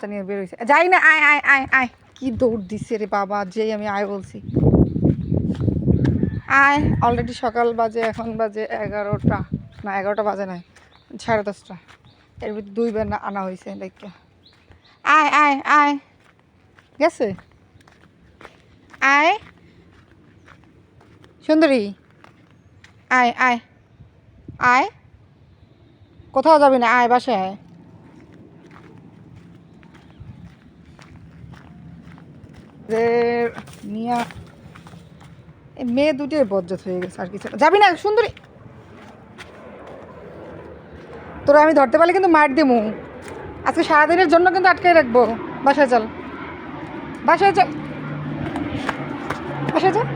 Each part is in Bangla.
বাচ্চা নিয়ে বের হয়েছে। যাই না, আয় আয় আয় আয়। কি দৌড় দিচ্ছে রে বাবা, যেই আমি আয় বলছি আয়। অলরেডি সকাল বাজে, এখন বাজে 11টা, না 11টা বাজে নাই, 10:30। এর ভিতরে 2বার না আনা হয়েছে। লাইকা আয় আয় আয়, গেছে। আয় সুন্দরী, আয় আয় আয়, কোথাও যাবি না, আয় বাসায় আয়। মিয়া এই মেয়ে দুটোই বজ্জাত হয়ে গেছে, আর কিছু যাবি না সুন্দরী। তোরা আমি ধরতে পারলে কিন্তু মার দিমু আজকে, সারাদিনের জন্য কিন্তু আটকে রাখবো। বাসায় চল, বাসায় চল, বাসায় চল।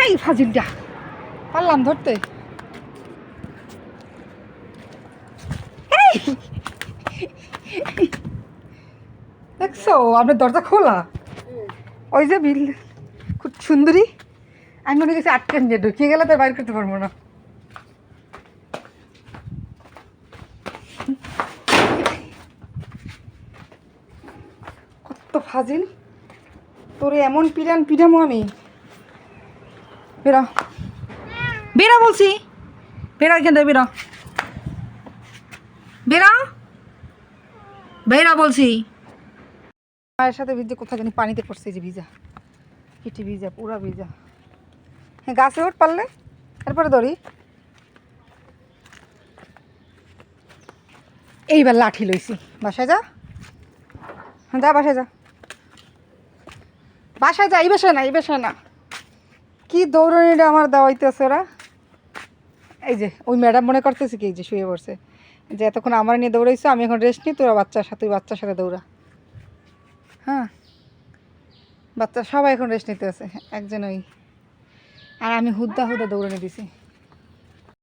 এই ফাজিলটা, পারলাম ধরতে। দেখছো আপনার দরজা খোলা, ওই যে বিল খুব সুন্দরী। আমি মনে করছি আটকান যে ঢুকিয়ে গেলে তো বাইর করতে পারবো না। কত ফাজিল, তোরে এমন পিড়ামো আমি। বেরা বেরা বলছি, বেরা এখান থেকে, বেরা বেরা বেরা বলছি। মায়ের সাথে ভিজে কোথায় জানি পানিতে পড়ছে, যে ভিজা কিটি ভিজা, পুরা ভিজা। হ্যাঁ গাছে উঠ পারলে, এরপরে ধরি। এইবার লাঠি লইছি, বাসায় যা, যা বাসায় যা, বাসায় যা। এই বাসায় না, এই বাসায় না। কি দৌড়ানিটা আমার দেওয়াইতেছে ওরা। এই যে ওই ম্যাডাম মনে করতেছে কি, যে শুয়ে পড়ছে, যে এতক্ষণ আমার নিয়ে দৌড়াইছো, আমি এখন রেস্ট নিই, তোরা বাচ্চার সাথে, তুই বাচ্চার সাথে দৌড়া। হ্যাঁ বাচ্চা সবাই এখন রেস্ট নিতে আছে, একজন ওই, আর আমি হুদ্দা হুদ্দা দৌড়ানি দিছি।